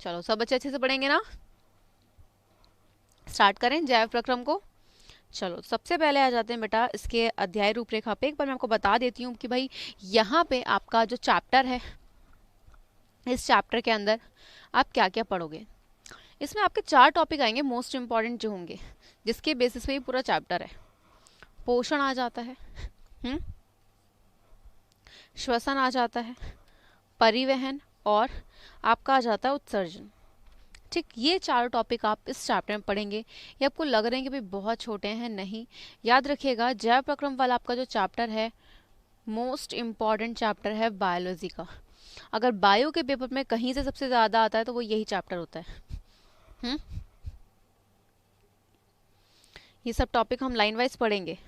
चलो सब बच्चे अच्छे से पढ़ेंगे ना। स्टार्ट करें जैव प्रक्रम को। चलो सबसे पहले आ जाते हैं बेटा इसके अध्याय रूपरेखा पे। एक बार मैं आपको बता देती हूँ कि भाई यहाँ पे आपका जो चैप्टर है, इस चैप्टर के अंदर आप क्या क्या पढ़ोगे। इसमें आपके 4 टॉपिक आएंगे मोस्ट इंपॉर्टेंट जो होंगे, जिसके बेसिस पे ये पूरा चैप्टर है। पोषण आ जाता है, श्वसन आ जाता है, परिवहन और आपका आ जाता है उत्सर्जन। ठीक, ये 4 टॉपिक आप इस चैप्टर में पढ़ेंगे। ये आपको लग रहे हैं कि भाई बहुत छोटे हैं, नहीं, याद रखिएगा जैव प्रक्रम वाला आपका जो चैप्टर है मोस्ट इम्पॉर्टेंट चैप्टर है बायोलॉजी का। अगर बायो के पेपर में कहीं से सबसे ज़्यादा आता है तो वो यही चैप्टर होता है। ये सब टॉपिक हम लाइन वाइज पढ़ेंगे।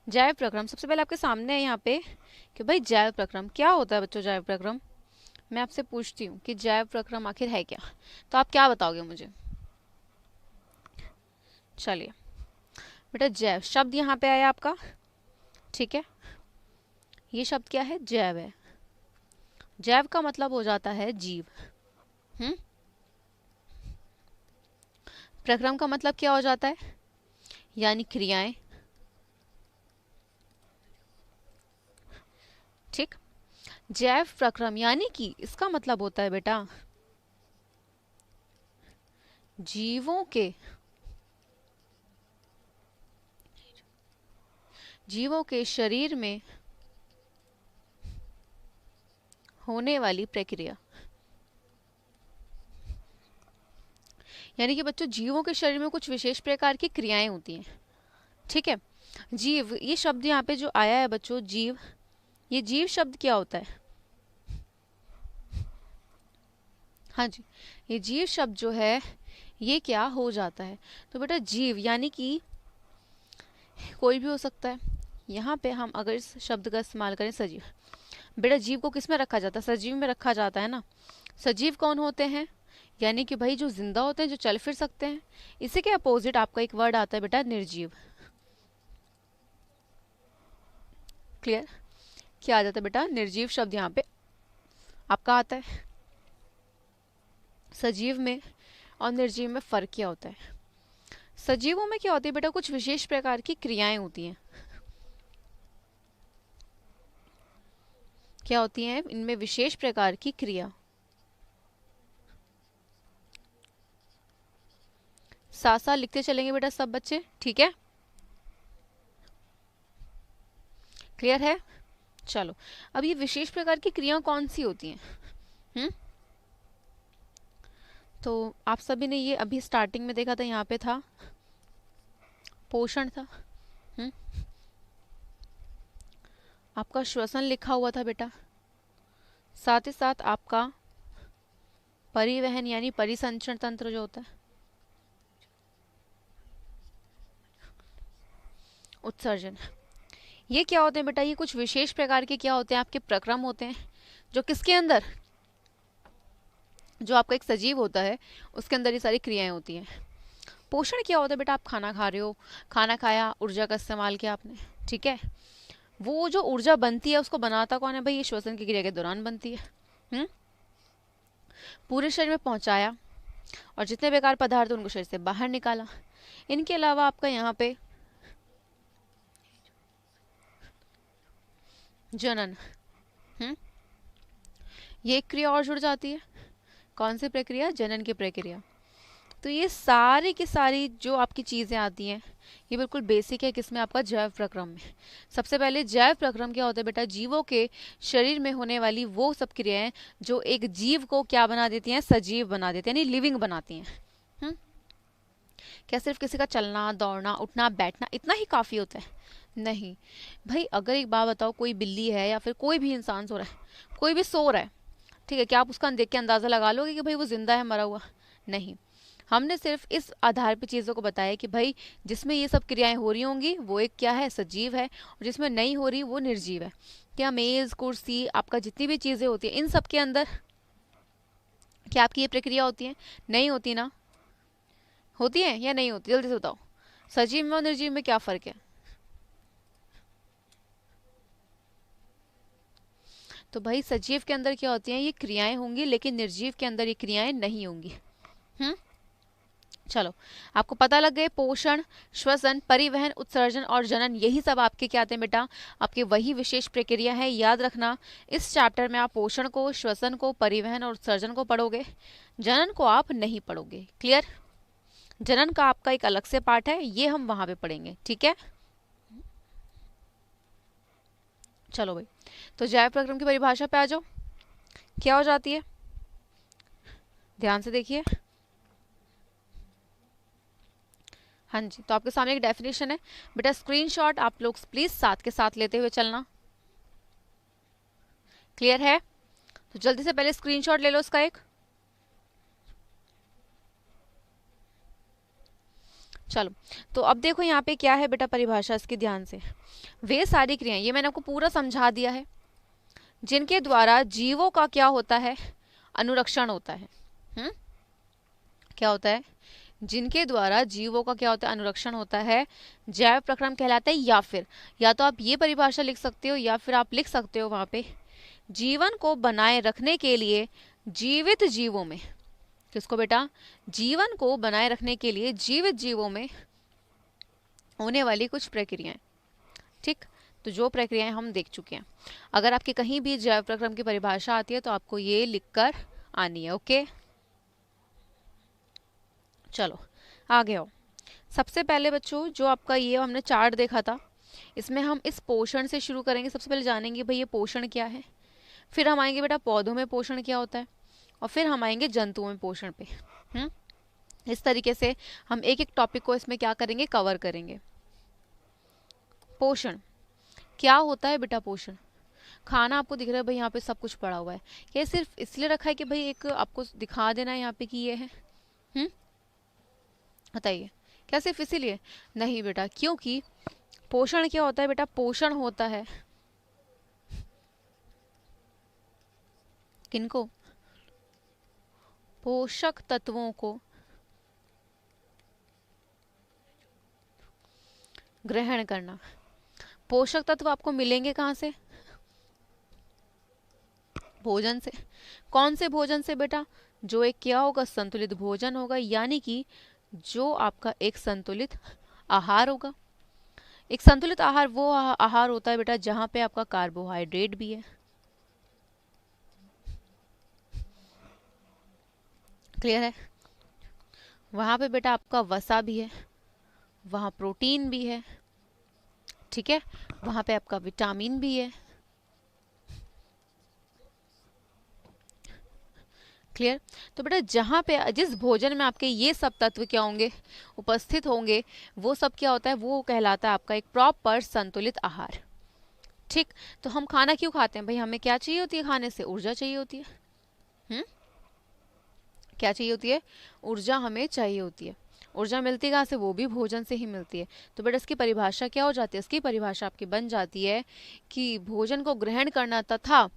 जैव प्रक्रम सबसे पहले आपके सामने है यहाँ पे कि भाई जैव प्रक्रम क्या होता है बच्चों। जैव प्रक्रम मैं आपसे पूछती हूँ कि जैव प्रक्रम आखिर है क्या, तो आप क्या बताओगे मुझे। चलिए बेटा, जैव शब्द यहाँ पे आया आपका, ठीक है। ये शब्द क्या है, जैव है। जैव का मतलब हो जाता है जीव। प्रक्रम का मतलब क्या हो जाता है, यानी क्रियाएं। ठीक, जैव प्रक्रम यानी कि इसका मतलब होता है बेटा जीवों के शरीर में होने वाली प्रक्रिया। यानी कि बच्चों जीवों के शरीर में कुछ विशेष प्रकार की क्रियाएं होती हैं। ठीक है, जीव ये शब्द यहाँ पे जो आया है बच्चों, जीव, ये जीव शब्द क्या होता है। हाँ जी, ये जीव शब्द जो है ये क्या हो जाता है, तो बेटा जीव यानी कि कोई भी हो सकता है। यहाँ पे हम अगर इस शब्द का इस्तेमाल करें सजीव, बेटा जीव को किस में रखा जाता है, सजीव में रखा जाता है ना। सजीव कौन होते हैं, यानी कि भाई जो जिंदा होते हैं, जो चल फिर सकते हैं। इसी के अपोजिट आपका एक वर्ड आता है बेटा निर्जीव। क्लियर, क्या आ जाता है बेटा, निर्जीव शब्द यहाँ पे आपका आता है। सजीव में और निर्जीव में फर्क क्या होता है। सजीवों में क्या होती है बेटा, कुछ विशेष प्रकार की क्रियाएं होती हैं। क्या होती हैं इनमें, विशेष प्रकार की क्रिया। साथ साथ लिखते चलेंगे बेटा सब बच्चे, ठीक है। क्लियर है। चलो अब ये विशेष प्रकार की क्रिया कौन सी होती हैं। तो आप सभी ने ये अभी स्टार्टिंग में देखा था, यहाँ पे था पोषण था। आपका श्वसन लिखा हुआ था बेटा, साथ ही साथ आपका परिवहन यानी परिसंचरण तंत्र जो होता है, उत्सर्जन। ये क्या होते हैं बेटा, ये कुछ विशेष प्रकार के क्या होते हैं, आपके प्रक्रम होते हैं जो किसके अंदर, जो आपका एक सजीव होता है उसके अंदर ये सारी क्रियाएं होती हैं। पोषण क्या होता है बेटा, आप खाना खा रहे हो, खाना खाया, ऊर्जा का इस्तेमाल किया आपने, ठीक है। वो जो ऊर्जा बनती है उसको बनाता कौन है भाई, ये श्वसन की क्रिया के दौरान बनती है। पूरे शरीर में पहुंचाया और जितने बेकार पदार्थ उनको शरीर से बाहर निकाला। इनके अलावा आपका यहाँ पे जनन, ये एक क्रिया और जुड़ जाती है। कौन सी प्रक्रिया, जनन की प्रक्रिया। तो ये सारी की सारी जो आपकी चीज़ें आती हैं ये बिल्कुल बेसिक है किसमें, आपका जैव प्रक्रम में। सबसे पहले जैव प्रक्रम क्या होता है बेटा, जीवों के शरीर में होने वाली वो सब क्रियाएं जो एक जीव को क्या बना देती हैं, सजीव बना देती हैं, यानी लिविंग बनाती हैं। क्या सिर्फ किसी का चलना दौड़ना उठना बैठना इतना ही काफ़ी होता है, नहीं भाई। अगर एक बात बताओ, कोई बिल्ली है या फिर कोई भी इंसान सो रहा है, कोई भी सो रहा है, ठीक है, क्या आप उसका देख के अंदाज़ा लगा लोगे कि भाई वो जिंदा है मरा हुआ, नहीं। हमने सिर्फ इस आधार पे चीज़ों को बताया कि भाई जिसमें ये सब क्रियाएं हो रही होंगी वो एक क्या है, सजीव है, और जिसमें नहीं हो रही वो निर्जीव है। क्या मेज़ कुर्सी आपका जितनी भी चीज़ें होती हैं इन सब के अंदर क्या आपकी ये प्रक्रिया होती है, नहीं होती ना, होती है या नहीं होती, जल्दी से बताओ। सजीव में और निर्जीव में क्या फ़र्क है। तो भाई सजीव के अंदर क्या होती हैं, ये क्रियाएं होंगी, लेकिन निर्जीव के अंदर ये क्रियाएं नहीं होंगी। हम्म चलो, आपको पता लग गए पोषण, श्वसन, परिवहन, उत्सर्जन और जनन, यही सब आपके क्या आते हैं बेटा, आपके वही विशेष प्रक्रिया है। याद रखना, इस चैप्टर में आप पोषण को, श्वसन को, परिवहन और उत्सर्जन को पढ़ोगे, जनन को आप नहीं पढ़ोगे। क्लियर? जनन का आपका एक अलग से पार्ट है, ये हम वहां पे पढ़ेंगे। ठीक है, चलो भाई, तो जैव प्रक्रम की परिभाषा पे आ जाओ। क्या हो जाती है, ध्यान से देखिए। हाँ जी, तो आपके सामने एक डेफिनेशन है बेटा, स्क्रीनशॉट आप लोग प्लीज साथ के साथ लेते हुए चलना। क्लियर है? तो जल्दी से पहले स्क्रीनशॉट ले लो उसका एक। चलो, तो अब देखो यहाँ पे क्या है बेटा परिभाषा, इसकी ध्यान से। वे सारी क्रियाएं, ये मैंने आपको पूरा समझा दिया है, जिनके द्वारा जीवों का क्या होता है, अनुरक्षण होता है। क्या होता है, जिनके द्वारा जीवों का क्या होता है, अनुरक्षण होता है, जैव प्रक्रम कहलाता है। या फिर, या तो आप ये परिभाषा लिख सकते हो, या फिर आप लिख सकते हो वहां पे, जीवन को बनाए रखने के लिए जीवित जीवों में, किसको बेटा, जीवन को बनाए रखने के लिए जीवित जीवों में होने वाली कुछ प्रक्रियाएं। ठीक, तो जो प्रक्रियाएं हम देख चुके हैं, अगर आपकी कहीं भी जैव प्रक्रम की परिभाषा आती है तो आपको ये लिखकर आनी है। ओके, चलो आगे आओ। सबसे पहले बच्चों, जो आपका ये हमने चार्ट देखा था, इसमें हम इस पोषण से शुरू करेंगे। सबसे पहले जानेंगे भाई ये पोषण क्या है, फिर हम आएंगे बेटा पौधों में पोषण क्या होता है, और फिर हम आएंगे जंतुओं में पोषण पे। इस तरीके से हम एक एक टॉपिक को इसमें क्या करेंगे, कवर करेंगे। पोषण क्या होता है बेटा, पोषण खाना आपको दिख रहा है भाई, यहाँ पे सब कुछ पड़ा हुआ है, ये सिर्फ इसलिए रखा है कि भाई एक आपको दिखा देना है यहाँ पे कि ये है। बताइए, क्या सिर्फ इसीलिए? नहीं बेटा, क्योंकि पोषण क्या होता है बेटा, पोषण होता है किनको, पोषक तत्वों को ग्रहण करना। पोषक तत्व आपको मिलेंगे कहाँ से, भोजन से। कौन से भोजन से बेटा, जो एक क्या होगा, संतुलित भोजन होगा, यानी कि जो आपका एक संतुलित आहार होगा। एक संतुलित आहार वो आहार होता है बेटा जहां पे आपका कार्बोहाइड्रेट भी है। क्लियर है? वहां पे बेटा आपका वसा भी है, वहां प्रोटीन भी है, ठीक है, वहां पे आपका विटामिन भी है। क्लियर? तो बेटा जहां पे, जिस भोजन में आपके ये सब तत्व क्या होंगे, उपस्थित होंगे, वो सब क्या होता है, वो कहलाता है आपका एक प्रॉपर संतुलित आहार। ठीक, तो हम खाना क्यों खाते हैं भाई, हमें क्या चाहिए होती है खाने से, ऊर्जा चाहिए होती है। क्या चाहिए होती है, ऊर्जा हमें चाहिए होती है। ऊर्जा मिलती कहाँ से, वो भी भोजन से ही मिलती है। तो बेटा इसकी परिभाषा क्या हो जाती है, इसकी परिभाषा आपकी बन जाती है कि भोजन को ग्रहण करना तथा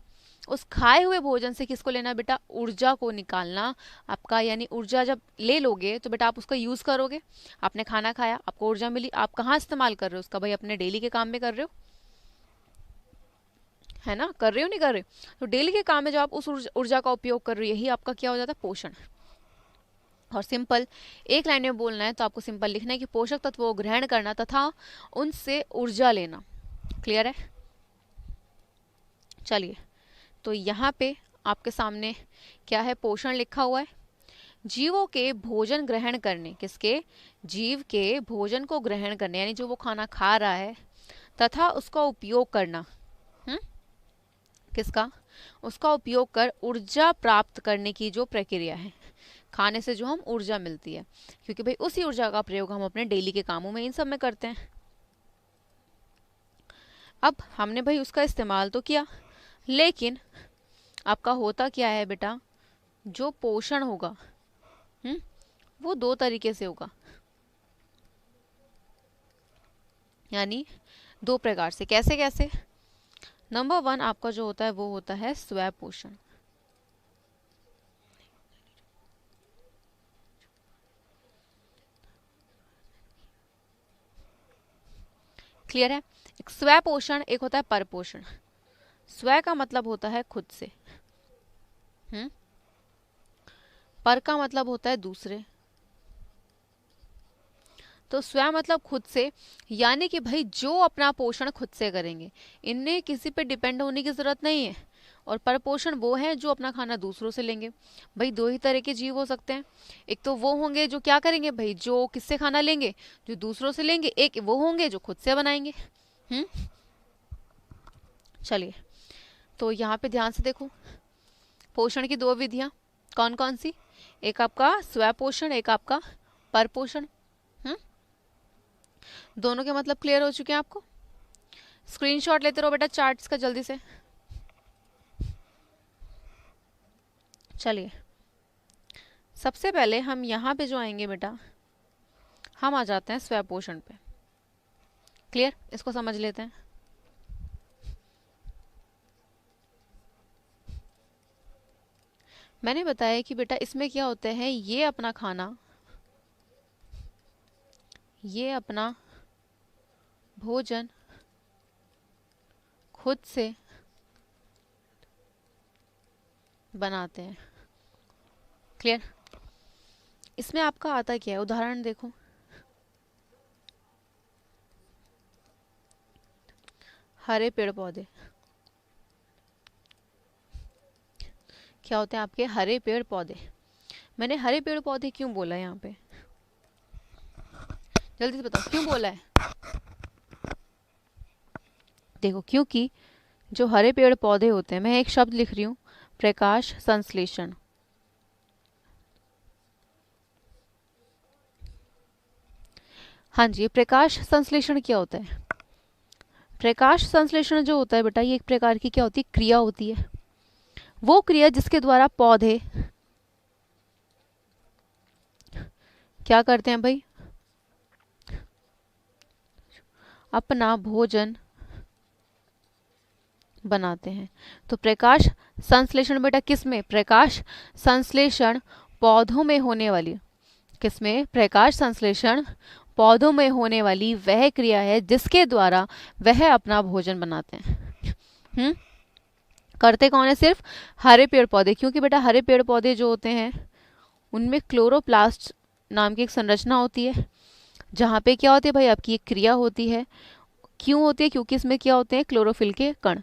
उस खाए हुए भोजन से किसको लेना बेटा, ऊर्जा को निकालना आपका। यानी ऊर्जा जब ले लोगे तो बेटा आप उसका यूज करोगे। आपने खाना खाया, आपको ऊर्जा मिली, आप कहाँ इस्तेमाल कर रहे हो उसका भाई, अपने डेली के काम में कर रहे हो, है ना, कर रहे हो नहीं कर रहे? तो डेली के काम में जब आप उस ऊर्जा का उपयोग कर रहे हो, यही आपका क्या हो जाता है, पोषण। और सिंपल एक लाइन में बोलना है तो आपको सिंपल लिखना है कि पोषक तत्वों को ग्रहण करना तथा उनसे ऊर्जा लेना। क्लियर है? चलिए, तो यहाँ पे आपके सामने क्या है, पोषण लिखा हुआ है, जीवों के भोजन ग्रहण करने, किसके, जीव के भोजन को ग्रहण करने, यानी जो वो खाना खा रहा है, तथा उसका उपयोग करना। किसका, उसका उपयोग कर ऊर्जा प्राप्त करने की जो प्रक्रिया है, खाने से जो हम ऊर्जा मिलती है, क्योंकि भाई उसी ऊर्जा का प्रयोग हम अपने डेली के कामों में इन सब में करते हैं। अब हमने भाई उसका इस्तेमाल तो किया, लेकिन आपका होता क्या है बेटा, जो पोषण होगा वो दो तरीके से होगा, यानी दो प्रकार से। कैसे कैसे? नंबर 1 आपका जो होता है वो होता है स्व पोषण। क्लियर है? एक स्व पोषण, एक होता है पर पोषण। स्व का मतलब होता है खुद से, पर का मतलब होता है दूसरे। तो स्व मतलब खुद से, यानी कि भाई जो अपना पोषण खुद से करेंगे, इनमें किसी पे डिपेंड होने की जरूरत नहीं है। और पर पोषण वो है जो अपना खाना दूसरों से लेंगे। भाई दो ही तरह के जीव हो सकते हैं, एक तो वो होंगे जो क्या करेंगे भाई, जो किससे खाना लेंगे, जो दूसरों से लेंगे, एक वो होंगे जो खुद से बनाएंगे। चलिए, तो यहाँ पे ध्यान से देखो, पोषण की दो विधियां कौन कौन सी, एक आपका स्व पोषण, एक आपका पर पोषण। दोनों के मतलब क्लियर हो चुके हैं आपको। स्क्रीनशॉट लेते रहो बेटा चार्ट्स का जल्दी से। चलिए, सबसे पहले हम यहाँ पे जो आएंगे बेटा, हम आ जाते हैं स्व पोषण पे। क्लियर, इसको समझ लेते हैं। मैंने बताया कि बेटा इसमें क्या होता है, ये अपना खाना, ये अपना भोजन खुद से बनाते हैं। क्लियर, इसमें आपका आता क्या है, उदाहरण देखो। हरे पेड़ पौधे, क्या होते हैं आपके हरे पेड़ पौधे। मैंने हरे पेड़ पौधे क्यों बोला है यहाँ पे, जल्दी से बताओ क्यों बोला है। देखो, क्योंकि जो हरे पेड़ पौधे होते हैं, मैं एक शब्द लिख रही हूँ, प्रकाश संश्लेषण। हाँ जी, प्रकाश संश्लेषण क्या होता है। प्रकाश संश्लेषण जो होता है बेटा, ये एक प्रकार की क्या होती है, क्रिया होती है। वो क्रिया जिसके द्वारा पौधे क्या करते हैं भाई, अपना भोजन बनाते हैं। तो प्रकाश संश्लेषण बेटा किस में, प्रकाश संश्लेषण पौधों में होने वाली, किसमें, प्रकाश संश्लेषण पौधों में होने वाली वह क्रिया है जिसके द्वारा वह अपना भोजन बनाते हैं। करते कौन है, सिर्फ हरे पेड़ पौधे, क्योंकि बेटा हरे पेड़ पौधे जो होते हैं उनमें क्लोरोप्लास्ट नाम की एक संरचना होती है, जहाँ पे क्या होती है भाई, आपकी एक क्रिया होती है। क्यों होती है, क्योंकि इसमें क्या होते हैं, क्लोरोफिल के कण।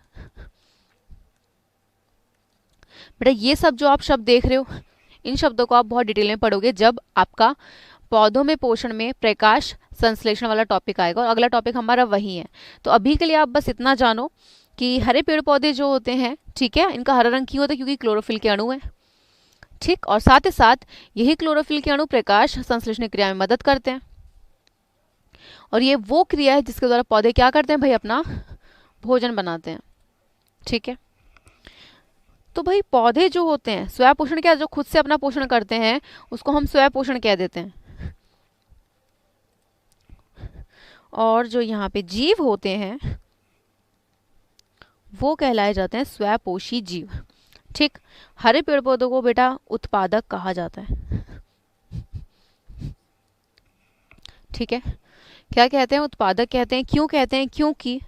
बेटा ये सब जो आप शब्द देख रहे हो, इन शब्दों को आप बहुत डिटेल में पढ़ोगे जब आपका पौधों में पोषण में प्रकाश संश्लेषण वाला टॉपिक आएगा, और अगला टॉपिक हमारा वही है। तो अभी के लिए आप बस इतना जानो कि हरे पेड़ पौधे जो होते हैं, ठीक है, इनका हरा रंग क्यों होता है, क्योंकि क्लोरोफिल के अणु है। ठीक, और साथ ही साथ यही क्लोरोफिल के अणु प्रकाश संश्लेषण क्रिया में मदद करते हैं, और ये वो क्रिया है जिसके द्वारा पौधे क्या करते हैं भाई, अपना भोजन बनाते हैं। ठीक है, तो भाई पौधे जो होते हैं, स्व पोषण क्या, जो खुद से अपना पोषण करते हैं उसको हम स्व पोषण कह देते हैं। और जो यहाँ पे जीव होते हैं वो कहलाए जाते हैं स्वपोषी जीव। ठीक, हरे पेड़ पौधों को बेटा उत्पादक कहा जाता है। ठीक है, क्या कहते हैं, उत्पादक कहते हैं। क्यों कहते हैं, क्योंकि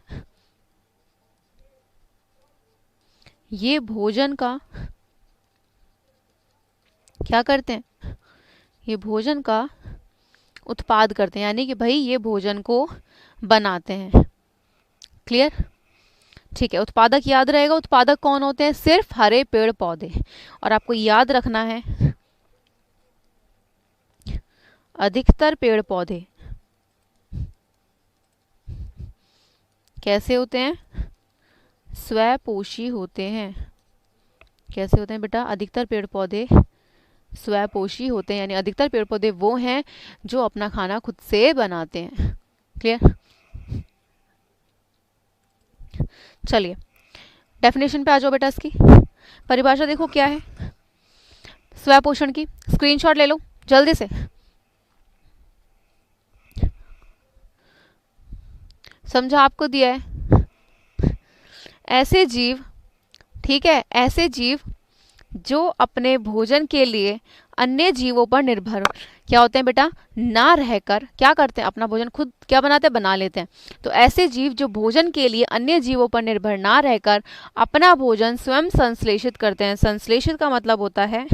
ये भोजन का क्या करते हैं, ये भोजन का उत्पाद करते हैं, यानी कि भाई ये भोजन को बनाते हैं। क्लियर, ठीक है, उत्पादक याद रहेगा। उत्पादक कौन होते हैं, सिर्फ हरे पेड़ पौधे। और आपको याद रखना है, अधिकतर पेड़ पौधे कैसे होते हैं, स्वपोषी होते हैं। कैसे होते हैं बेटा, अधिकतर पेड़ पौधे स्वपोषी होते हैं, यानी अधिकतर पेड़ पौधे वो हैं जो अपना खाना खुद से बनाते हैं। क्लियर, चलिए डेफिनेशन पे आ जाओ बेटा। इसकी परिभाषा देखो क्या है स्वपोषण की, स्क्रीनशॉट ले लो जल्दी से। समझा आपको दिया है, ऐसे जीव, ठीक है, ऐसे जीव जो अपने भोजन के लिए अन्य जीवों पर निर्भर क्या होते हैं बेटा, ना रहकर क्या करते हैं, अपना भोजन खुद क्या बनाते हैं, बना लेते हैं। तो ऐसे जीव जो भोजन के लिए अन्य जीवों पर निर्भर ना रहकर अपना भोजन स्वयं संश्लेषित करते हैं। संश्लेषित का मतलब होता है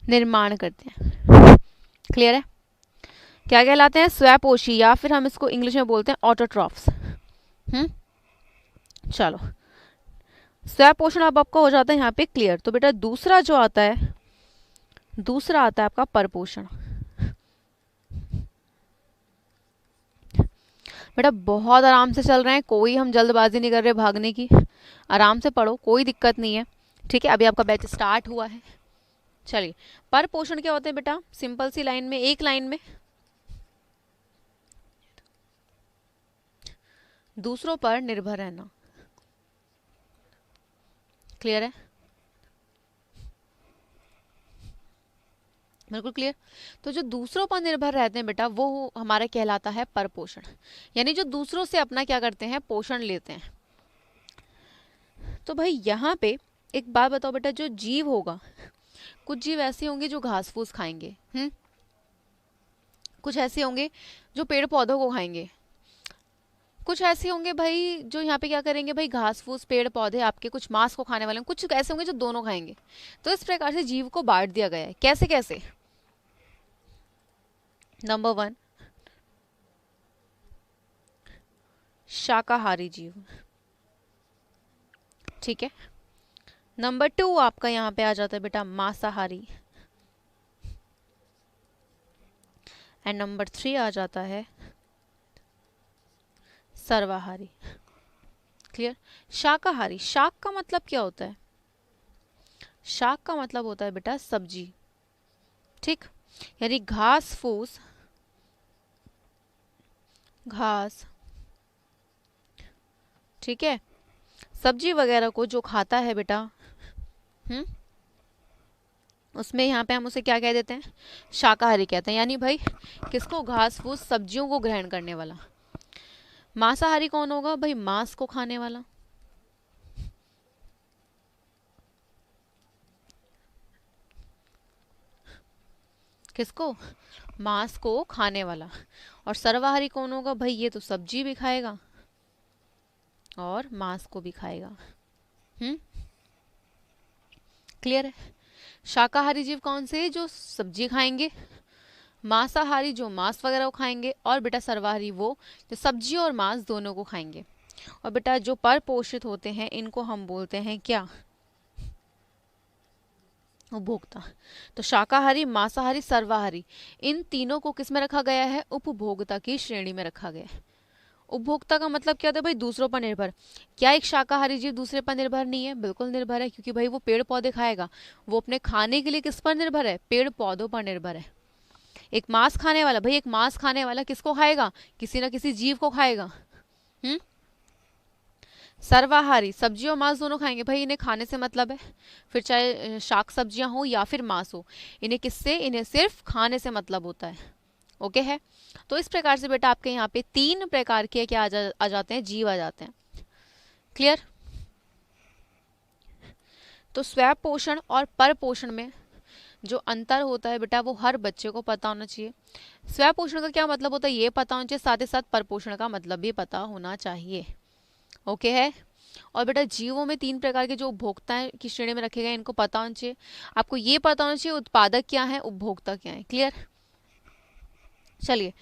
निर्माण करते हैं। क्लियर है? क्या कहलाते हैं, स्वपोषी, या फिर हम इसको इंग्लिश में बोलते हैं ऑटोट्रॉफ्स। चलो, स्वपोषण अब आपका हो जाता है यहाँ पे क्लियर। तो बेटा दूसरा जो आता है, दूसरा आता है आपका परपोषण। बेटा बहुत आराम से चल रहे हैं, कोई हम जल्दबाजी नहीं कर रहे भागने की, आराम से पढ़ो, कोई दिक्कत नहीं है। ठीक है, अभी आपका बैच स्टार्ट हुआ है। चलिए, परपोषण क्या होते हैं बेटा, सिंपल सी लाइन में, एक लाइन में, दूसरों पर निर्भर रहना। क्लियर है? बिल्कुल क्लियर। तो जो दूसरों पर निर्भर रहते हैं बेटा वो हमारा कहलाता है परपोषण, यानी जो दूसरों से अपना क्या करते हैं, पोषण लेते हैं। तो भाई यहाँ पे एक बात बताओ बेटा, जो जीव होगा, कुछ जीव ऐसे होंगे जो घास फूस खाएंगे, कुछ ऐसे होंगे जो पेड़ पौधों को खाएंगे, कुछ ऐसे होंगे भाई जो यहाँ पे क्या करेंगे, भाई घास फूस पेड़ पौधे आपके कुछ मांस को खाने वाले होंगे, कुछ ऐसे होंगे जो दोनों खाएंगे। तो इस प्रकार से जीव को बांट दिया गया है। कैसे कैसे? नंबर 1 शाकाहारी जीव, ठीक है। नंबर 2 आपका यहाँ पे आ जाता है बेटा मांसाहारी, एंड नंबर 3 आ जाता है सर्वाहारी। क्लियर? शाकाहारी, शाक का मतलब क्या होता है, शाक का मतलब होता है बेटा सब्जी, ठीक, यानी घास फूस, घास, ठीक है, सब्जी वगैरह को जो खाता है बेटा, उसमें यहाँ पे हम उसे क्या कह देते हैं, शाकाहारी कहते हैं। यानी भाई किसको, घास फूस सब्जियों को ग्रहण करने वाला। मांसाहारी कौन होगा भाई, मांस को खाने वाला। किसको, मांस को खाने वाला। और सर्वाहारी कौन होगा भाई, ये तो सब्जी भी खाएगा और मांस को भी खाएगा। क्लियर है? शाकाहारी जीव कौन से, जो सब्जी खाएंगे, मांसाहारी जो मांस वगैरह को खाएंगे, और बेटा सर्वाहारी वो जो सब्जी और मांस दोनों को खाएंगे। और बेटा जो परपोषित होते हैं इनको हम बोलते हैं क्या, उपभोक्ता। तो शाकाहारी, मांसाहारी, सर्वाहारी, इन तीनों को किस में रखा गया है, उपभोक्ता की श्रेणी में रखा गया है। उपभोक्ता का मतलब क्या होता है भाई, दूसरों पर निर्भर। क्या एक शाकाहारी जीव दूसरे पर निर्भर नहीं है, बिल्कुल निर्भर है, क्योंकि भाई वो पेड़ पौधे खाएगा, वो अपने खाने के लिए किस पर निर्भर है, पेड़ पौधों पर निर्भर है। एक मांस खाने वाला, भाई एक मांस खाने वाला किसको खाएगा, किसी ना किसी जीव को खाएगा। सर्वाहारी, सब्जी और मांस दोनों खाएंगे, भाई इन्हें खाने से मतलब है, फिर चाहे शाक सब्जियां हो या फिर मांस हो, इन्हें किससे, इन्हें सिर्फ खाने से मतलब होता है। ओके है? तो इस प्रकार से बेटा आपके यहाँ पे 3 प्रकार के क्या आ जाते हैं, जीव आ जाते हैं। क्लियर? तो स्वयं पोषण और पर पोषण में जो अंतर होता है बेटा वो हर बच्चे को पता होना चाहिए। स्वयं पोषण का क्या मतलब होता है ये पता होना चाहिए, साथ ही साथ पर पोषण का मतलब भी पता होना चाहिए। ओके है? और बेटा जीवों में 3 प्रकार के जो उपभोक्ता की श्रेणी में रखे गए इनको पता होना चाहिए। आपको ये पता होना चाहिए उत्पादक क्या है, उपभोक्ता क्या है। क्लियर? चलिए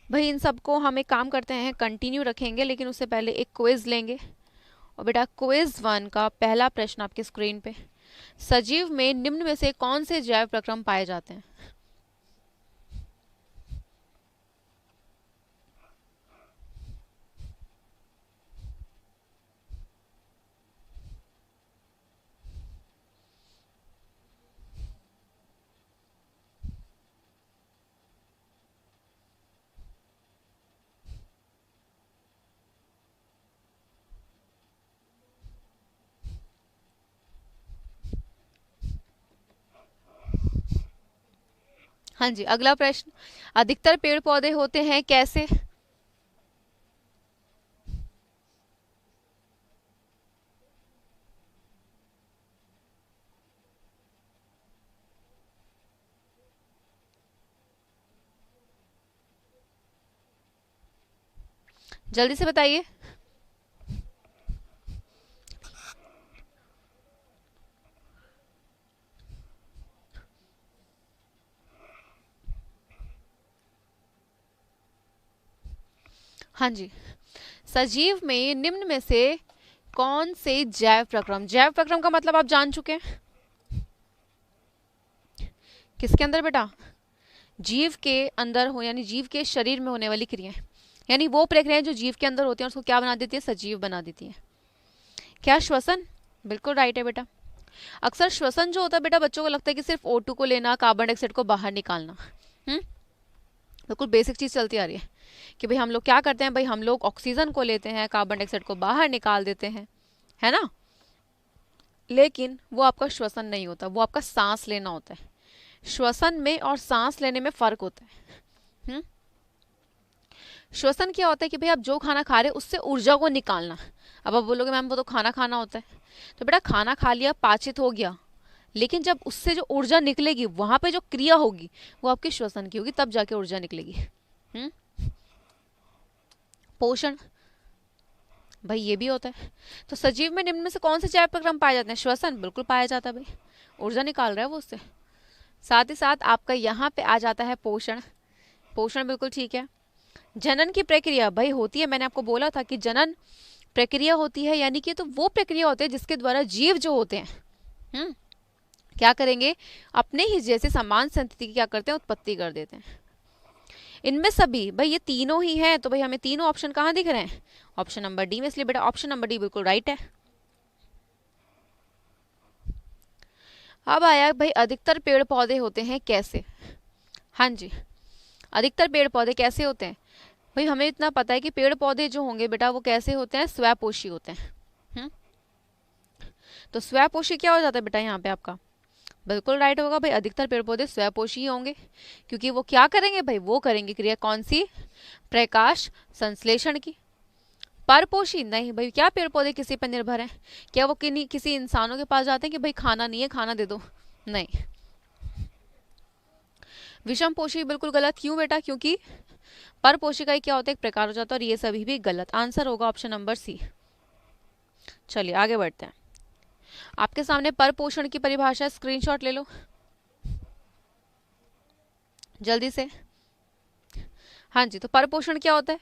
भाई इन सबको हम एक काम करते हैं, कंटिन्यू रखेंगे, लेकिन उससे पहले एक क्विज लेंगे। और बेटा क्विज 1 का पहला प्रश्न आपके स्क्रीन पे, सजीव में निम्न में से कौन से जैव प्रक्रम पाए जाते हैं? हाँ जी, अगला प्रश्न, अधिकतर पेड़ पौधे होते हैं कैसे? जल्दी से बताइए। हाँ जी, सजीव में निम्न में से कौन से जैव प्रक्रम, जैव प्रक्रम का मतलब आप जान चुके हैं, किसके अंदर बेटा, जीव के अंदर हो, यानी जीव के शरीर में होने वाली क्रियाएं, यानी वो प्रक्रियाएं जो जीव के अंदर होती हैं उसको क्या बना देती है, सजीव बना देती है। क्या श्वसन, बिल्कुल राइट है बेटा। अक्सर श्वसन जो होता है बेटा, बच्चों को लगता है कि सिर्फ O2 को लेना, कार्बन डाइऑक्साइड को बाहर निकालना, बिल्कुल बेसिक चीज चलती आ रही है कि भाई हम लोग क्या करते हैं, भाई हम लोग ऑक्सीजन को लेते हैं, कार्बन डाइऑक्साइड को बाहर निकाल देते हैं, है ना, लेकिन वो आपका श्वसन नहीं होता, वो आपका सांस लेना होता है। श्वसन में और सांस लेने में फर्क होता है। हम्म श्वसन क्या होता है कि भाई आप जो खाना खा रहे हो उससे ऊर्जा को निकालना। अब आप बोलोगे मैम वो तो खाना खाना होता है, तो बेटा खाना खा लिया, पाचित हो गया, लेकिन जब उससे जो ऊर्जा निकलेगी वहां पे जो क्रिया होगी वो आपकी श्वसन की होगी, तब जाके ऊर्जा निकलेगी। हम्म पोषण, भाई ये भी होता है। तो सजीव में निम्न में से कौन से जैव प्रक्रम पाए जाते हैं, श्वसन बिल्कुल पाया जाता है, भाई ऊर्जा निकाल रहा है वो उससे। साथ ही साथ आपका यहाँ पे आ जाता है पोषण, पोषण बिल्कुल ठीक है। जनन की प्रक्रिया भाई होती है, मैंने आपको बोला था कि जनन प्रक्रिया होती है, यानी कि तो वो प्रक्रिया होती है जिसके द्वारा जीव जो होते हैं क्या करेंगे, अपने ही जैसे समान संतति की क्या करते हैं, उत्पत्ति कर देते हैं। इनमें सभी भाई ये तीनों ही हैं, तो भाई हमें तीनों ऑप्शन कहाँ दिख रहे हैं, ऑप्शन नंबर डी में, इसलिए बेटा ऑप्शन नंबर डी बिल्कुल राइट है। अब आया भाई अधिकतर पेड़ पौधे होते हैं कैसे। हाँ जी, अधिकतर पेड़ पौधे कैसे होते हैं, भाई हमें इतना पता है कि पेड़ पौधे जो होंगे बेटा वो कैसे होते हैं, स्वपोषी होते हैं। तो स्वपोषी क्या हो जाता है बेटा यहाँ पे आपका, बिल्कुल राइट होगा भाई, अधिकतर पेड़ पौधे स्वपोषी ही होंगे, क्योंकि वो क्या करेंगे भाई, वो करेंगे क्रिया कौन सी, प्रकाश संश्लेषण की। परपोषी नहीं भाई, क्या पेड़ पौधे किसी पर निर्भर हैं, क्या वो किसी इंसानों के पास जाते हैं कि भाई खाना नहीं है खाना दे दो, नहीं। विषम पोषी बिल्कुल गलत, क्यों बेटा, क्योंकि परपोषी का क्या होता है, एक प्रकार हो जाता है, और ये सभी भी गलत, आंसर होगा ऑप्शन नंबर सी। चलिए आगे बढ़ते हैं, आपके सामने परपोषण की परिभाषा, स्क्रीनशॉट ले लो जल्दी से। हाँ जी, तो परपोषण क्या होता है,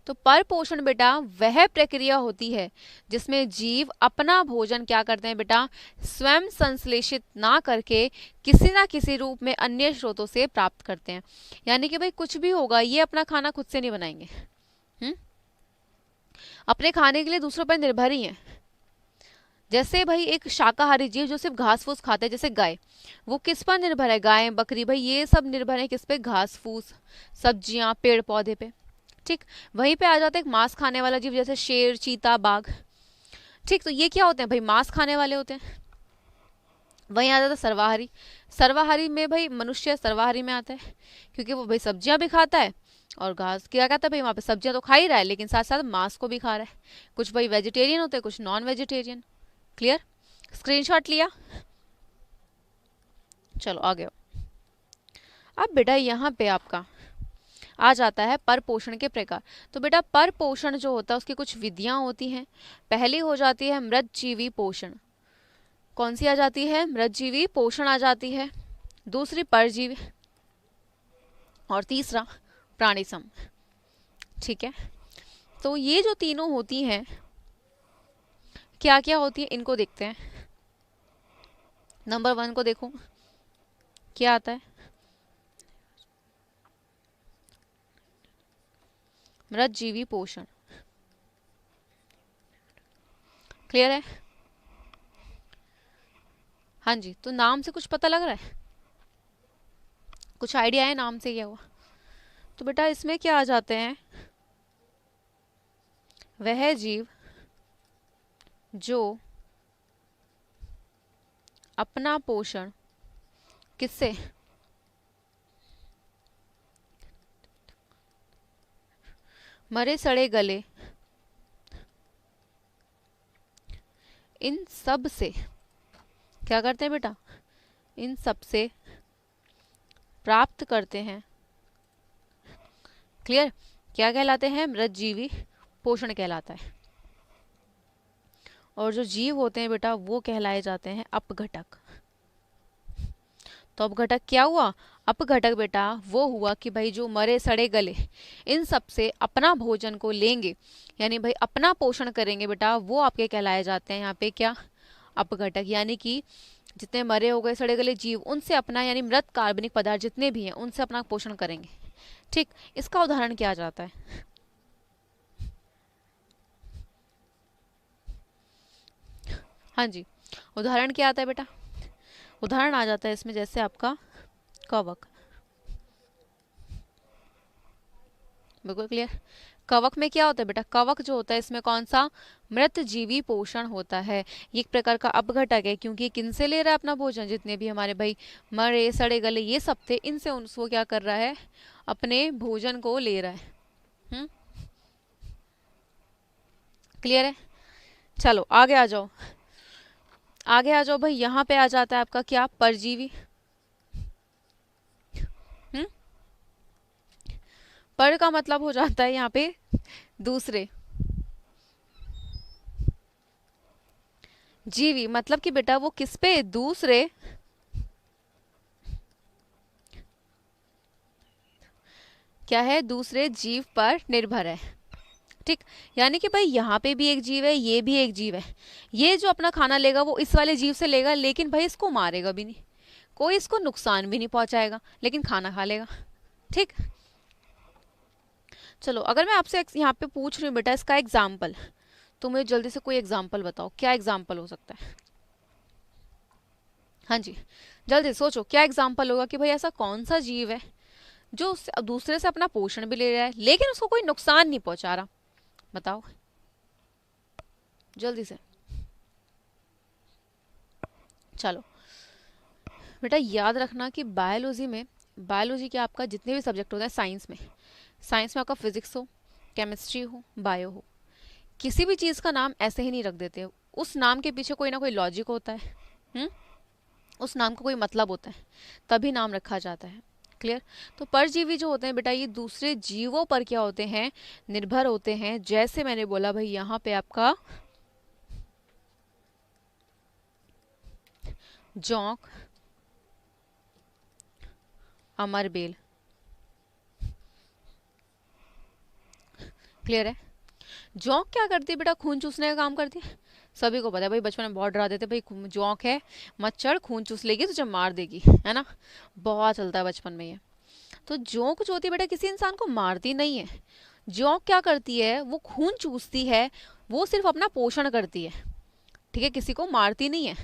तो परपोषण बेटा वह प्रक्रिया होती है जिसमें जीव अपना भोजन क्या करते हैं बेटा, स्वयं संश्लेषित ना करके किसी ना किसी रूप में अन्य स्रोतों से प्राप्त करते हैं। यानी कि भाई कुछ भी होगा, ये अपना खाना खुद से नहीं बनाएंगे, अपने खाने के लिए दूसरों पर निर्भर ही है। जैसे भाई एक शाकाहारी जीव जो सिर्फ घास फूस खाता है, जैसे गाय, वो किस पर निर्भर है, गाय बकरी भाई ये सब निर्भर है किस पे, घास फूस सब्जियां पेड़ पौधे पे, ठीक। वहीं पे आ जाता है एक मांस खाने वाला जीव, जैसे शेर चीता बाघ, ठीक। तो ये क्या होते हैं भाई, मांस खाने वाले होते हैं। वहीं आ जाता है सर्वाहारी, सर्वाहारी में भाई मनुष्य सर्वाहारी में आता है, क्योंकि वो भाई सब्जियां भी खाता है और घास क्या कहता है भाई, वहाँ पे सब्जियां तो खा ही रहा है लेकिन साथ साथ मांस को भी खा रहा है। कुछ भाई वेजिटेरियन होते हैं, कुछ नॉन वेजिटेरियन। क्लियर, स्क्रीनशॉट लिया, चलो आगे। अब बेटा यहाँ पे आपका आ जाता है परपोषण के प्रकार। तो बेटा परपोषण जो होता है उसकी कुछ विधियां होती हैं। पहली हो जाती है मृतजीवी पोषण, कौन सी आ जाती है, मृतजीवी पोषण आ जाती है। दूसरी परजीवी, और तीसरा प्राणीसम, ठीक है। तो ये जो तीनों होती हैं क्या क्या होती है, इनको देखते हैं। नंबर 1 को देखो क्या आता है, मृतजीवी पोषण। क्लियर है, हाँ जी। तो नाम से कुछ पता लग रहा है, कुछ आइडिया है नाम से क्या हुआ। तो बेटा इसमें क्या आ जाते हैं, वह जीव जो अपना पोषण किससे, मरे सड़े गले इन सब से क्या करते हैं बेटा, इन सब से प्राप्त करते हैं। क्लियर, क्या कहलाते हैं, मृतजीवी पोषण कहलाता है। और जो जीव होते हैं बेटा वो कहलाए जाते हैं अपघटक। तो अपघटक क्या हुआ? अपघटक बेटा वो हुआ कि भाई जो मरे सड़े गले इन सब से अपना भोजन को लेंगे, यानी भाई अपना पोषण करेंगे बेटा, वो आपके कहलाए जाते हैं यहाँ पे क्या? अपघटक। यानी कि जितने मरे हो गए सड़े गले जीव उनसे अपना, यानी मृत कार्बनिक पदार्थ जितने भी हैं उनसे अपना पोषण करेंगे। ठीक, इसका उदाहरण क्या आ जाता है? हाँ जी, उदाहरण क्या आता है बेटा? उदाहरण आ जाता है इसमें जैसे आपका कवक। बिल्कुल क्लियर। कवक में क्या होता है बेटा? कवक जो होता है इसमें कौन सा? मृत जीवी पोषण होता है। ये एक प्रकार का अपघटक है, क्योंकि किनसे ले रहा है अपना भोजन? जितने भी हमारे भाई मरे सड़े गले ये सब थे, इनसे उनको क्या कर रहा है? अपने भोजन को ले रहा है। क्लियर है? चलो आगे आ जाओ, आगे आ जाओ भाई। यहाँ पे आ जाता है आपका क्या? परजीवी। पर का मतलब हो जाता है यहाँ पे दूसरे। जीवी मतलब कि बेटा वो किस पे? दूसरे क्या है? दूसरे जीव पर निर्भर है। ठीक, यानी कि भाई यहाँ पे भी एक जीव है, ये भी एक जीव है। ये जो अपना खाना लेगा वो इस वाले जीव से लेगा, लेकिन भाई इसको मारेगा भी नहीं, कोई इसको नुकसान भी नहीं पहुंचाएगा, लेकिन खाना खा लेगा। ठीक, चलो अगर मैं आपसे यहाँ पे पूछ रही हूँ बेटा इसका एग्जाम्पल, तो मुझे जल्दी से कोई एग्जाम्पल बताओ, क्या एग्जाम्पल हो सकता है? हाँ जी, जल्दी सोचो क्या एग्जाम्पल होगा कि भाई ऐसा कौन सा जीव है जो दूसरे से अपना पोषण भी ले रहा है लेकिन उसको कोई नुकसान नहीं पहुंचा रहा? बताओ जल्दी से। चलो बेटा याद रखना कि बायोलॉजी में, बायोलॉजी के आपका जितने भी सब्जेक्ट होते हैं साइंस में, साइंस में आपका फिजिक्स हो, केमिस्ट्री हो, बायो हो, किसी भी चीज़ का नाम ऐसे ही नहीं रख देते। उस नाम के पीछे कोई ना कोई लॉजिक होता है। उस नाम का कोई मतलब होता है, तभी नाम रखा जाता है। क्लियर? तो परजीवी जो होते हैं बेटा ये दूसरे जीवों पर क्या होते हैं? निर्भर होते हैं। जैसे मैंने बोला भाई यहाँ पे आपका जोंक, अमरबेल। क्लियर है? जोंक क्या करती है बेटा? खून चूसने का काम करती है। सभी को पता है भाई, बचपन में बहुत डरा देते भाई, जोंक है मत चढ़, खून चूस लेगी तुझे मार देगी, है ना? बहुत चलता है बचपन में ये। तो जोंक जो होती है बेटा किसी इंसान को मारती नहीं है। जोंक क्या करती है? वो खून चूसती है, वो सिर्फ अपना पोषण करती है। ठीक है, किसी को मारती नहीं है।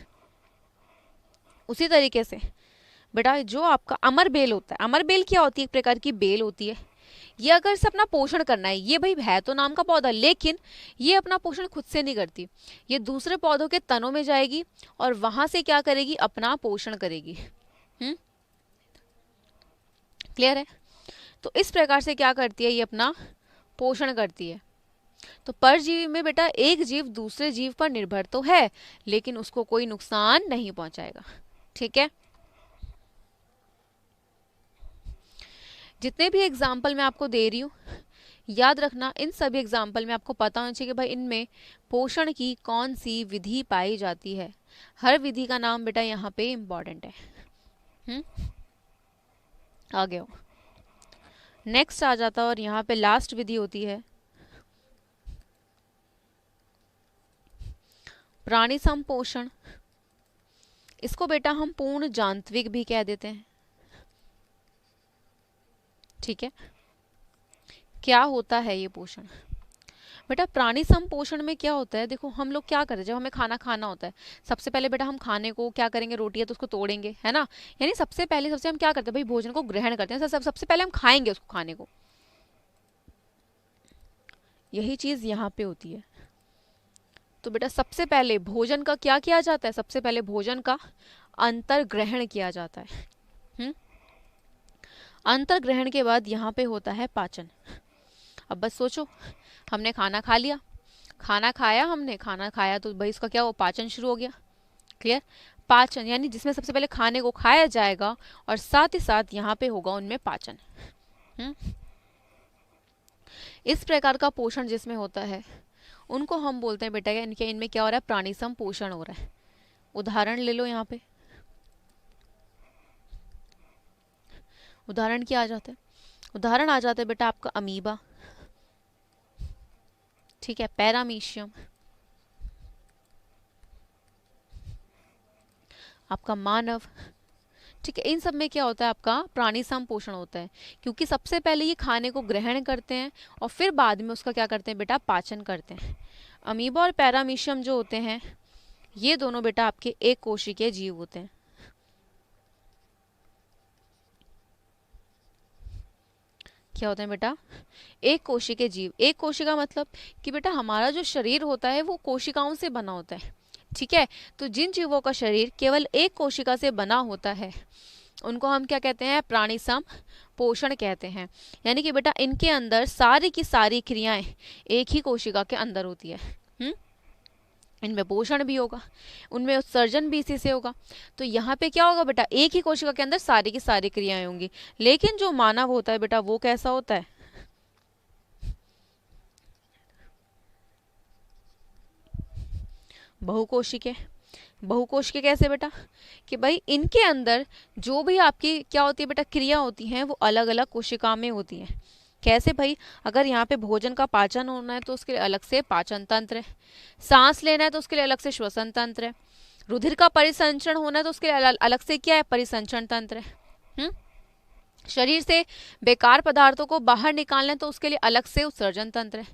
उसी तरीके से बेटा जो आपका अमर बेल होता है, अमर बेल क्या होती है? एक प्रकार की बेल होती है। ये अगर से अपना पोषण करना है, ये भाई है तो नाम का पौधा, लेकिन ये अपना पोषण खुद से नहीं करती, ये दूसरे पौधों के तनों में जाएगी और वहां से क्या करेगी? अपना पोषण करेगी। क्लियर है? तो इस प्रकार से क्या करती है? ये अपना पोषण करती है। तो परजीवी में बेटा एक जीव दूसरे जीव पर निर्भर तो है, लेकिन उसको कोई नुकसान नहीं पहुंचाएगा। ठीक है? जितने भी एग्जाम्पल मैं आपको दे रही हूँ याद रखना, इन सभी एग्जाम्पल में आपको पता होना चाहिए कि भाई इनमें पोषण की कौन सी विधि पाई जाती है। हर विधि का नाम बेटा यहाँ पे इम्पोर्टेंट है। आगे हो, नेक्स्ट आ जाता है और यहाँ पे लास्ट विधि होती है प्राणी संपोषण। इसको बेटा हम पूर्ण जांत्विक भी कह देते हैं। ठीक है, क्या होता है ये पोषण? बेटा प्राणी संपोषण में क्या होता है? देखो हम लोग क्या करते हैं, जब हमें खाना खाना होता है सबसे पहले बेटा हम खाने को क्या करेंगे? रोटी है तो उसको तोड़ेंगे, है ना? यानी सबसे पहले सबसे हम क्या करते हैं भाई? भोजन को ग्रहण करते हैं। सबसे पहले हम खाएंगे उसको, खाने को। यही चीज यहाँ पे होती है। तो बेटा सबसे पहले भोजन का क्या किया जाता है? सबसे पहले भोजन का अंतर ग्रहण किया जाता है। अंतर ग्रहण के बाद यहाँ पे होता है पाचन। अब बस सोचो, हमने खाना खा लिया, खाना खाया, हमने खाना खाया तो भाई इसका क्या हो? पाचन शुरू हो गया। क्लियर? पाचन यानी जिसमें सबसे पहले खाने को खाया जाएगा और साथ ही साथ यहाँ पे होगा उनमें पाचन। इस प्रकार का पोषण जिसमें होता है उनको हम बोलते हैं बेटा इनके इनमें क्या हो रहा है, प्राणी संपोषण हो रहा है। उदाहरण ले लो, यहाँ पे उदाहरण क्या आ जाता है, उदाहरण आ जाता है बेटा आपका अमीबा, ठीक है, पैरामीशियम, आपका मानव, ठीक है। इन सब में क्या होता है, आपका प्राणी संपोषण होता है, क्योंकि सबसे पहले ये खाने को ग्रहण करते हैं और फिर बाद में उसका क्या करते हैं बेटा, पाचन करते हैं। अमीबा और पैरामीशियम जो होते हैं ये दोनों बेटा आपके एक कोशिकीय जीव होते हैं। क्या होते हैं बेटा, एक कोशिकीय जीव। एक कोशिका मतलब कि बेटा हमारा जो शरीर होता है वो कोशिकाओं से बना होता है, ठीक है। तो जिन जीवों का शरीर केवल एक कोशिका से बना होता है उनको हम क्या कहते हैं, प्राणी संपोषण कहते हैं। यानी कि बेटा इनके अंदर सारी की सारी क्रियाएं एक ही कोशिका के अंदर होती है। इनमें पोषण भी होगा, उनमें उत्सर्जन भी इसी से होगा। तो यहाँ पे क्या होगा बेटा, एक ही कोशिका के अंदर सारी की सारी क्रियाएं होंगी। लेकिन जो मानव होता है बेटा वो कैसा होता है, बहुकोशिकीय। बहुकोशिकीय कैसे बेटा, कि भाई इनके अंदर जो भी आपकी क्या होती है बेटा, क्रिया होती हैं वो अलग अलग कोशिका में होती हैं। कैसे भाई, अगर यहाँ पे भोजन का पाचन होना है तो उसके लिए अलग से पाचन तंत्र है, सांस लेना है तो उसके लिए अलग से श्वसन तंत्र है, रुधिर का परिसंचरण होना है तो उसके लिए अलग से क्या है, परिसंचरण तंत्र है। शरीर से बेकार पदार्थों को बाहर निकालना है तो उसके लिए अलग से उत्सर्जन तंत्र है।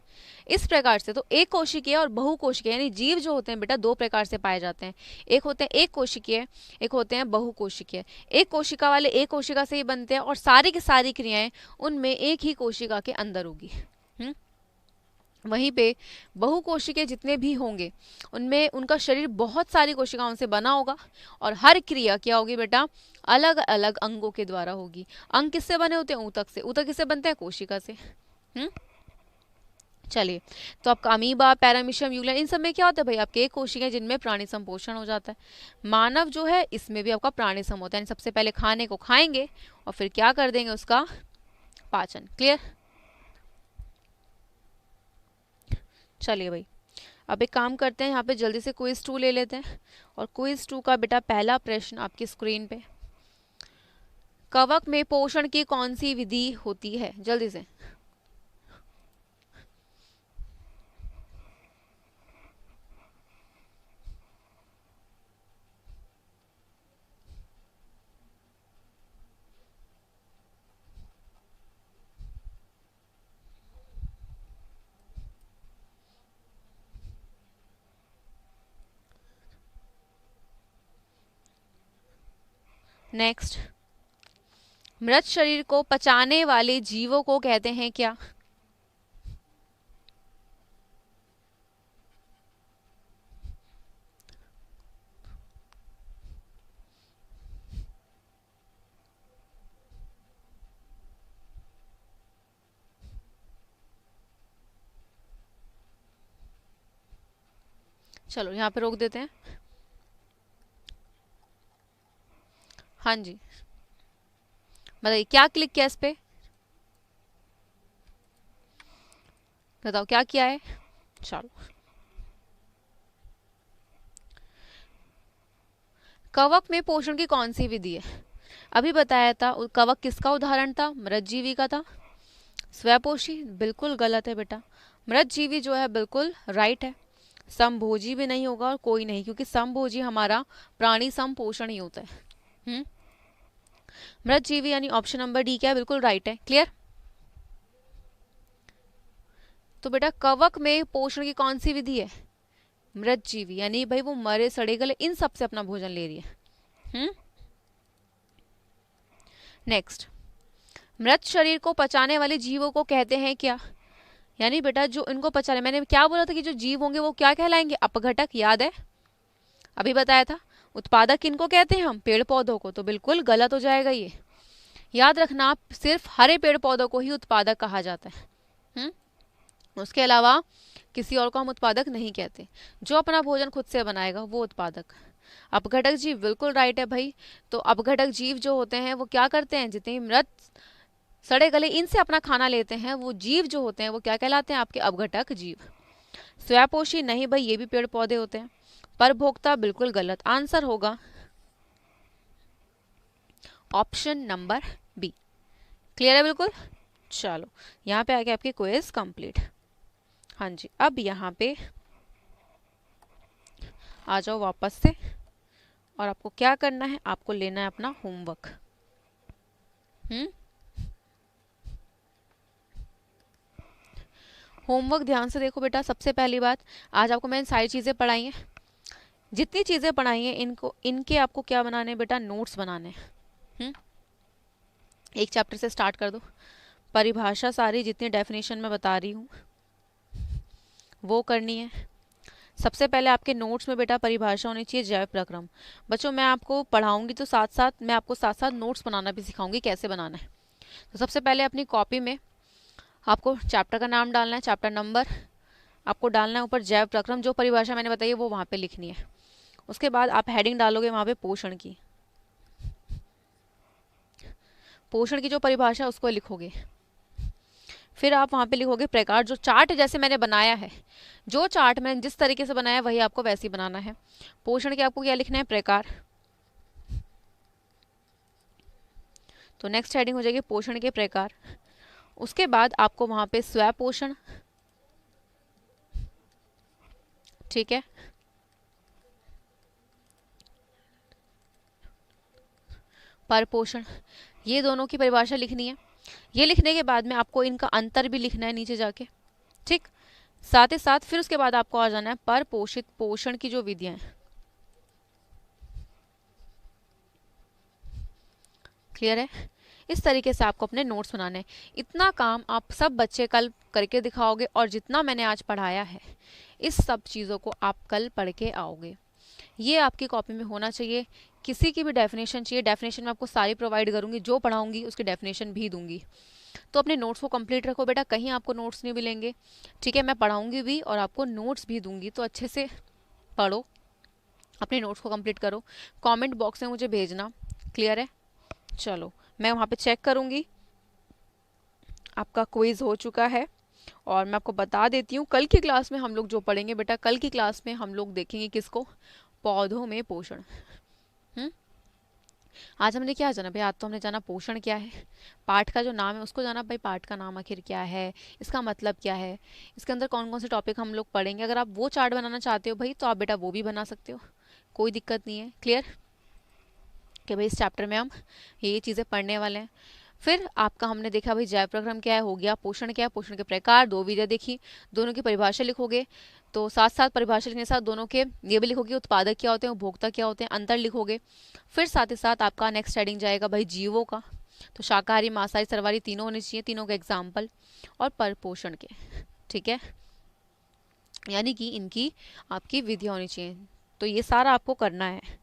इस प्रकार से तो एक कोशिकीय और बहुकोशिकीय यानी जीव जो होते हैं बेटा दो प्रकार से पाए जाते हैं। एक होते हैं एक कोशिकीय, एक होते हैं बहुकोशिकीय। एक कोशिका वाले एक कोशिका से ही बनते हैं और सारी की सारी क्रियाएं उनमें एक ही कोशिका के अंदर होगी। वहीं पे बहुकोशिकीय जितने भी होंगे उनमें उनका शरीर बहुत सारी कोशिकाओं से बना होगा और हर क्रिया क्या होगी बेटा, अलग अलग अंगों के द्वारा होगी। अंग किससे बने होते हैं, ऊतक से। ऊतक किससे बनते हैं, कोशिका से। चलिए, तो आपका अमीबा, पैरामीशियम, यूग्लिन, इन सब में क्या होता है भाई, आपके एक कोशिकाएं जिनमें प्राणी संपोषण हो जाता है। मानव जो है इसमें भी आपका प्राणी सम होता है, सबसे पहले खाने को खाएंगे और फिर क्या कर देंगे, उसका पाचन। क्लियर। चलिए भाई, अब एक काम करते हैं, यहाँ पे जल्दी से क्विज 2 ले लेते हैं। और क्विज 2 का बेटा पहला प्रश्न आपकी स्क्रीन पे, कवक में पोषण की कौन सी विधि होती है, जल्दी से। नेक्स्ट, मृत शरीर को पचाने वाले जीवों को कहते हैं क्या। चलो यहाँ पे रोक देते हैं। हाँ जी, बताइए क्या क्लिक किया इस पे, बताओ क्या किया है। चलो, कवक में पोषण की कौन सी विधि है, अभी बताया था। कवक किसका उदाहरण था, मृत जीवी का था। स्वपोषी बिल्कुल गलत है बेटा, मृत जीवी जो है बिल्कुल राइट है। समभोजी भी नहीं होगा और कोई नहीं, क्योंकि समभोजी हमारा प्राणी संपोषण ही होता है। मृत जीवी यानी ऑप्शन नंबर डी क्या है, बिल्कुल राइट है। क्लियर। तो बेटा कवक में पोषण की कौन सी विधि है, मृत जीवी, यानी भाई वो मरे सड़े गले इन सब से अपना भोजन ले रही है। नेक्स्ट, मृत शरीर को पचाने वाले जीवों को कहते हैं क्या, यानी बेटा जो इनको पचा रहे, मैंने क्या बोला था कि जो जीव होंगे वो क्या कहलाएंगे, अपघटक, याद है अभी बताया था। उत्पादक किनको कहते हैं हम, पेड़ पौधों को, तो बिल्कुल गलत हो जाएगा ये। याद रखना, आप सिर्फ हरे पेड़ पौधों को ही उत्पादक कहा जाता है। उसके अलावा किसी और को हम उत्पादक नहीं कहते। जो अपना भोजन खुद से बनाएगा वो उत्पादक। अपघटक जीव बिल्कुल राइट है भाई। तो अपघटक जीव जो होते हैं वो क्या करते हैं, जितने मृत सड़े गले इनसे अपना खाना लेते हैं वो जीव जो होते हैं वो क्या कहलाते हैं? आपके अपघटक जीव। स्वयंपोषी नहीं भाई, ये भी पेड़ पौधे होते हैं। परभोक्ता बिल्कुल गलत, आंसर होगा ऑप्शन नंबर बी। क्लियर है बिल्कुल? चलो यहाँ पे आके आपकी क्विज कंप्लीट। हाँ जी, अब यहाँ पे आ जाओ वापस से, और आपको क्या करना है, आपको लेना है अपना होमवर्क। होमवर्क ध्यान से देखो बेटा। सबसे पहली बात, आज आपको मैंने सारी चीज़ें पढ़ाई हैं, जितनी चीज़ें पढ़ाई हैं इनको इनके आपको क्या बनाने हैं बेटा? नोट्स बनाने हैं। एक चैप्टर से स्टार्ट कर दो। परिभाषा सारी जितनी डेफिनेशन में बता रही हूँ वो करनी है। सबसे पहले आपके नोट्स में बेटा परिभाषा होनी चाहिए जैव प्रक्रम। बच्चों मैं आपको पढ़ाऊंगी तो साथ साथ मैं आपको साथ साथ नोट्स बनाना भी सिखाऊंगी कैसे बनाना है। तो सबसे पहले अपनी कॉपी में आपको चैप्टर का नाम डालना है, चैप्टर नंबर आपको डालना है, ऊपर जैव प्रक्रम जो परिभाषा मैंने बताई है वो वहाँ पे लिखनी है। उसके बाद आप हेडिंग डालोगे वहाँ पे पोषण की, पोषण की जो परिभाषा उसको लिखोगे। फिर आप वहाँ पे लिखोगे प्रकार, जो चार्ट जैसे मैंने बनाया है, जो चार्ट मैंने जिस तरीके से बनाया है वही आपको वैसे ही बनाना है। पोषण के आपको क्या लिखना है? प्रकार। तो नेक्स्ट हेडिंग हो जाएगी पोषण के प्रकार। उसके बाद आपको वहाँ पे स्वयं पोषण, ठीक है, पर पोषण, ये दोनों की परिभाषा लिखनी है। ये लिखने के बाद में आपको इनका अंतर भी लिखना है नीचे जाके, ठीक। साथ ही साथ फिर उसके बाद आपको आ जाना है पर पोषित पोषण की जो विधियां हैं। क्लियर है? इस तरीके से आपको अपने नोट्स बनाने हैं। इतना काम आप सब बच्चे कल करके दिखाओगे, और जितना मैंने आज पढ़ाया है इस सब चीज़ों को आप कल पढ़ के आओगे। ये आपकी कॉपी में होना चाहिए। किसी की भी डेफिनेशन चाहिए, डेफिनेशन मैं आपको सारी प्रोवाइड करूंगी, जो पढ़ाऊंगी उसकी डेफिनेशन भी दूंगी। तो अपने नोट्स को कंप्लीट रखो बेटा, कहीं आपको नोट्स नहीं मिलेंगे, ठीक है। मैं पढ़ाऊंगी भी और आपको नोट्स भी दूंगी, तो अच्छे से पढ़ो, अपने नोट्स को कंप्लीट करो, कमेंट बॉक्स में मुझे भेजना। क्लियर है? चलो मैं वहाँ पे चेक करूँगी आपका क्विज हो चुका है। और मैं आपको बता देती हूँ कल की क्लास में हम लोग जो पढ़ेंगे बेटा, कल की क्लास में हम लोग देखेंगे किसको? पौधों में पोषण। आज हमने क्या जाना भाई? आज तो हमने जाना पोषण क्या है, पाठ का जो नाम है उसको जाना भाई, पाठ का नाम आखिर क्या है, इसका मतलब क्या है, इसके अंदर कौन कौन से टॉपिक हम लोग पढ़ेंगे। अगर आप वो चार्ट बनाना चाहते हो भाई तो आप बेटा वो भी बना सकते हो, कोई दिक्कत नहीं है। क्लियर कि भाई इस चैप्टर में हम ये चीज़ें पढ़ने वाले हैं। फिर आपका हमने देखा भाई जैव प्रक्रम क्या है, हो गया पोषण क्या है, पोषण के प्रकार, दो विधियाँ देखी, दोनों की परिभाषा लिखोगे। तो साथ साथ परिभाषा लिखने के साथ दोनों के ये भी लिखोगे उत्पादक क्या होते हैं, उपभोक्ता क्या होते हैं, अंतर लिखोगे। फिर साथ ही साथ आपका नेक्स्ट हेडिंग जाएगा भाई जीवों का, तो शाकाहारी मांसाहारी सर्वाहारी तीनों होने चाहिए, तीनों के एग्जाम्पल, और पर पोषण के, ठीक है, यानी कि इनकी आपकी विधियाँ होनी चाहिए। तो ये सारा आपको करना है।